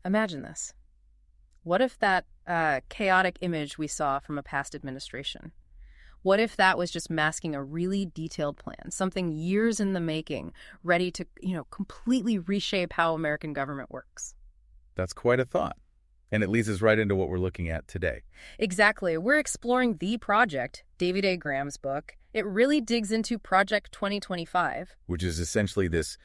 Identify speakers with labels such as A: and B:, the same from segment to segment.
A: Imagine this. What if that chaotic image we saw from a past administration? What if that was just masking a really detailed plan, something years in the making, ready to, completely reshape how American government works?
B: That's quite a thought. And it leads us right into what we're looking at today.
A: Exactly. We're exploring The Project, David A. Graham's book. It really digs into Project 2025.
B: Which is essentially this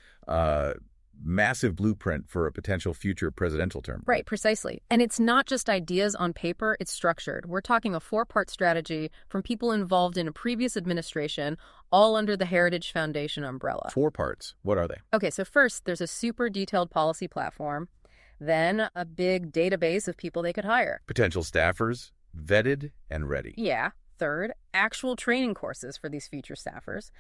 B: massive blueprint for a potential future presidential term.
A: Right, precisely. And it's not just ideas on paper, it's structured. We're talking a four-part strategy from people involved in a previous administration, all under the Heritage Foundation umbrella.
B: 4 parts. What are they?
A: Okay, so first, there's a super detailed policy platform, then a big database of people they could hire.
B: Potential staffers, vetted and ready.
A: Yeah. Third, actual training courses for these future staffers.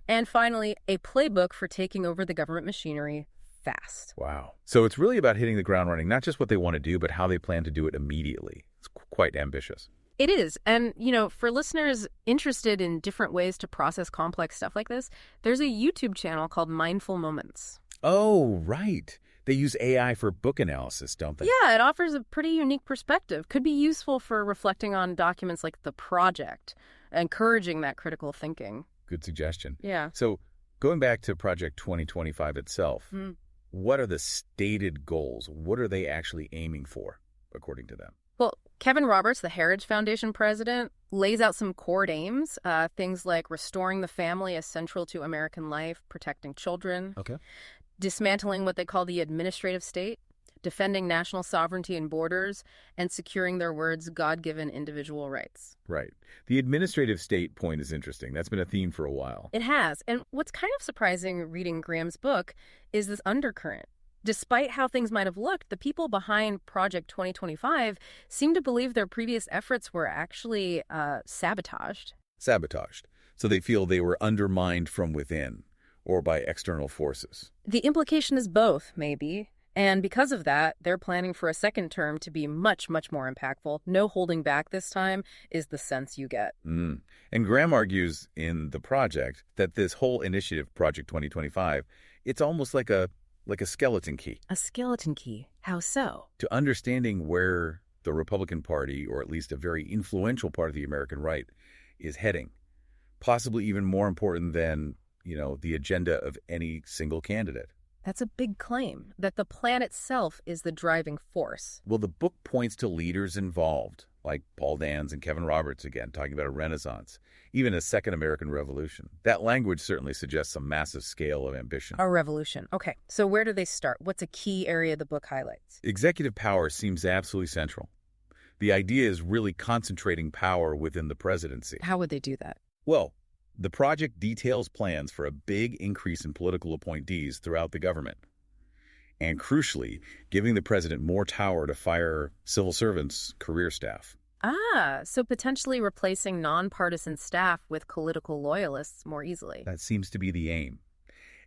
A: And finally, a playbook for taking over the government machinery fast.
B: Wow. So it's really about hitting the ground running, not just what they want to do, but how they plan to do it immediately. It's quite ambitious.
A: It is. And, for listeners interested in different ways to process complex stuff like this, there's a YouTube channel called Mindful Moments.
B: Oh, right. They use AI for book analysis, don't they?
A: Yeah, it offers a pretty unique perspective. Could be useful for reflecting on documents like The Project, encouraging that critical thinking.
B: Good suggestion.
A: Yeah.
B: So going back to Project 2025 itself, what are the stated goals? What are they actually aiming for, according to them?
A: Well, Kevin Roberts, the Heritage Foundation president, lays out some core aims, things like restoring the family as central to American life, protecting children, dismantling what they call the administrative state, defending national sovereignty and borders, and securing their words God-given individual rights.
B: Right. The administrative state point is interesting. That's been a theme for a while.
A: It has. And what's kind of surprising reading Graham's book is this undercurrent. Despite how things might have looked, the people behind Project 2025 seem to believe their previous efforts were actually sabotaged.
B: Sabotaged. So they feel they were undermined from within or by external forces.
A: The implication is both, maybe. And because of that, they're planning for a second term to be much, much more impactful. No holding back this time is the sense you get.
B: And Graham argues in The Project that this whole initiative, Project 2025, it's almost like a skeleton key.
A: A skeleton key? How so?
B: To understanding where the Republican Party, or at least a very influential part of the American right, is heading. Possibly even more important than, the agenda of any single candidate.
A: That's a big claim, that the plan itself is the driving force.
B: Well, the book points to leaders involved, like Paul Dans and Kevin Roberts again, talking about a renaissance, even a second American Revolution. That language certainly suggests some massive scale of ambition.
A: A revolution. Okay, so where do they start? What's a key area the book highlights?
B: Executive power seems absolutely central. The idea is really concentrating power within the presidency.
A: How would they do that?
B: Well, the project details plans for a big increase in political appointees throughout the government. And crucially, giving the president more power to fire civil servants' career staff.
A: So potentially replacing nonpartisan staff with political loyalists more easily.
B: That seems to be the aim.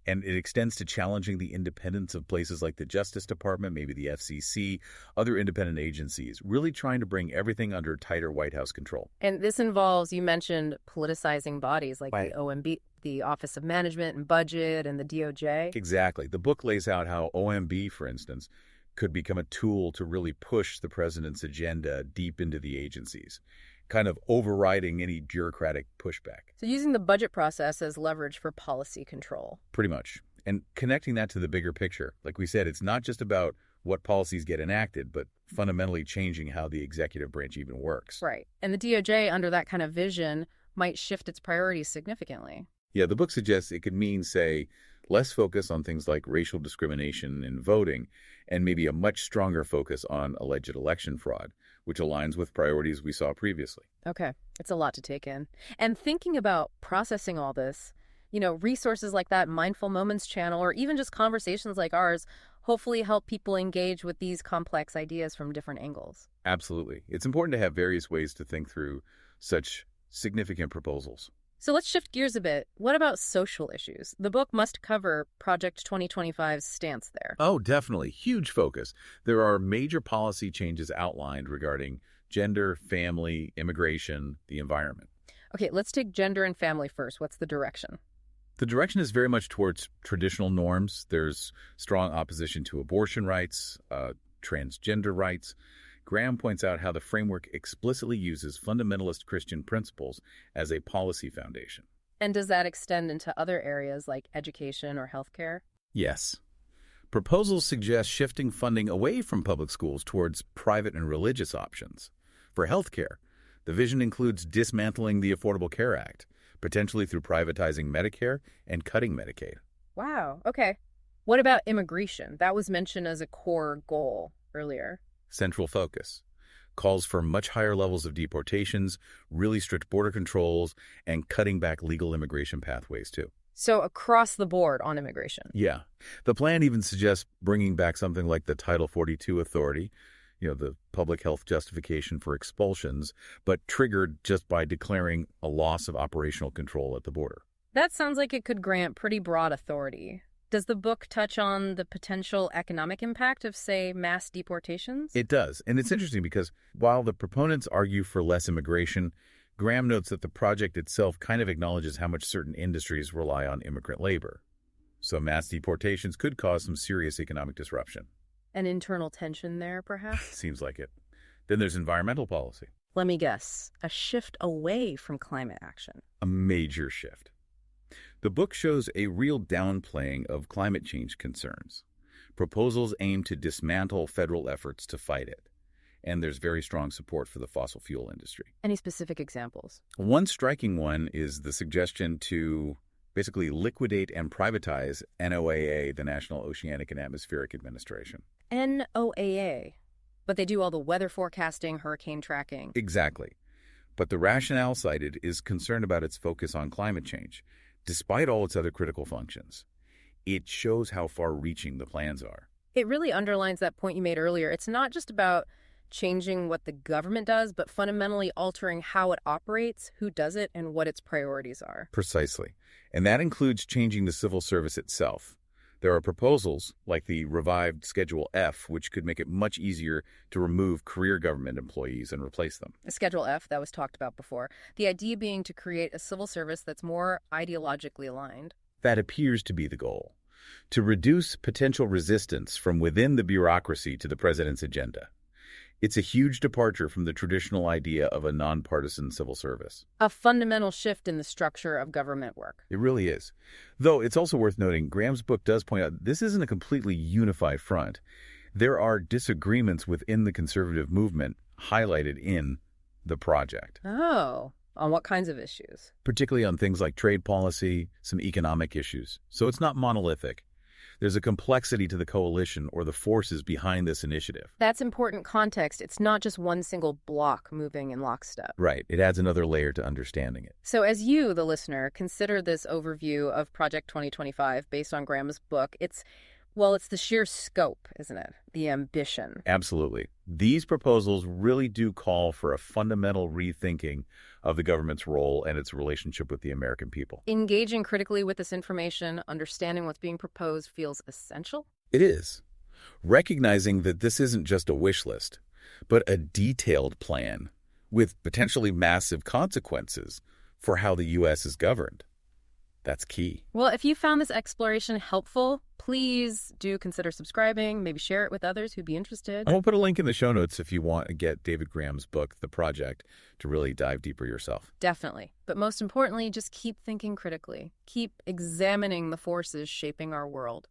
B: And it extends to challenging the independence of places like the Justice Department, maybe the FCC, other independent agencies, really trying to bring everything under tighter White House control.
A: And this involves, you mentioned, politicizing bodies like the OMB, the Office of Management and Budget, and the DOJ.
B: Exactly. The book lays out how OMB, for instance, could become a tool to really push the president's agenda deep into the agencies, kind of overriding any bureaucratic pushback.
A: So using the budget process as leverage for policy control.
B: Pretty much. And connecting that to the bigger picture. Like we said, it's not just about what policies get enacted, but fundamentally changing how the executive branch even works.
A: Right. And the DOJ, under that kind of vision, might shift its priorities significantly.
B: Yeah, the book suggests it could mean, say, less focus on things like racial discrimination in voting, and maybe a much stronger focus on alleged election fraud, which aligns with priorities we saw previously.
A: Okay, it's a lot to take in. And thinking about processing all this, resources like that Mindful Moments channel, or even just conversations like ours, hopefully help people engage with these complex ideas from different angles.
B: Absolutely. It's important to have various ways to think through such significant proposals.
A: So let's shift gears a bit. What about social issues? The book must cover Project 2025's stance there.
B: Oh, definitely. Huge focus. There are major policy changes outlined regarding gender, family, immigration, the environment.
A: Okay, let's take gender and family first. What's the direction?
B: The direction is very much towards traditional norms. There's strong opposition to abortion rights, transgender rights, Graham points out how the framework explicitly uses fundamentalist Christian principles as a policy foundation.
A: And does that extend into other areas like education or healthcare?
B: Yes. Proposals suggest shifting funding away from public schools towards private and religious options. For healthcare, the vision includes dismantling the Affordable Care Act, potentially through privatizing Medicare and cutting Medicaid.
A: Wow, okay. What about immigration? That was mentioned as a core goal earlier.
B: Central focus calls for much higher levels of deportations, really strict border controls, and cutting back legal immigration pathways, too.
A: So across the board on immigration.
B: Yeah. The plan even suggests bringing back something like the Title 42 authority, the public health justification for expulsions, but triggered just by declaring a loss of operational control at the border.
A: That sounds like it could grant pretty broad authority. Does the book touch on the potential economic impact of, say, mass deportations?
B: It does. And it's interesting because while the proponents argue for less immigration, Graham notes that the project itself kind of acknowledges how much certain industries rely on immigrant labor. So mass deportations could cause some serious economic disruption.
A: An internal tension there, perhaps?
B: Seems like it. Then there's environmental policy.
A: Let me guess. A shift away from climate action.
B: A major shift. The book shows a real downplaying of climate change concerns. Proposals aim to dismantle federal efforts to fight it. And there's very strong support for the fossil fuel industry.
A: Any specific examples?
B: One striking one is the suggestion to basically liquidate and privatize NOAA, the National Oceanic and Atmospheric Administration.
A: NOAA. But they do all the weather forecasting, hurricane tracking.
B: Exactly. But the rationale cited is concern about its focus on climate change, despite all its other critical functions. It shows how far-reaching the plans are.
A: It really underlines that point you made earlier. It's not just about changing what the government does, but fundamentally altering how it operates, who does it, and what its priorities are.
B: Precisely. And that includes changing the civil service itself. There are proposals, like the revived Schedule F, which could make it much easier to remove career government employees and replace them.
A: Schedule F, that was talked about before. The idea being to create a civil service that's more ideologically aligned.
B: That appears to be the goal. To reduce potential resistance from within the bureaucracy to the president's agenda. It's a huge departure from the traditional idea of a nonpartisan civil service.
A: A fundamental shift in the structure of government work.
B: It really is. Though it's also worth noting, Graham's book does point out this isn't a completely unified front. There are disagreements within the conservative movement highlighted in the project.
A: Oh, on what kinds of issues?
B: Particularly on things like trade policy, some economic issues. So it's not monolithic. There's a complexity to the coalition or the forces behind this initiative.
A: That's important context. It's not just one single block moving in lockstep.
B: Right. It adds another layer to understanding it.
A: So as you, the listener, consider this overview of Project 2025 based on Graham's book, it's the sheer scope, isn't it? The ambition.
B: Absolutely. These proposals really do call for a fundamental rethinking of the government's role and its relationship with the American people.
A: Engaging critically with this information, understanding what's being proposed feels essential?
B: It is. Recognizing that this isn't just a wish list, but a detailed plan with potentially massive consequences for how the U.S. is governed. That's key.
A: Well, if you found this exploration helpful, please do consider subscribing, maybe share it with others who'd be interested.
B: And we'll put a link in the show notes if you want to get David Graham's book, The Project, to really dive deeper yourself.
A: Definitely. But most importantly, just keep thinking critically. Keep examining the forces shaping our world.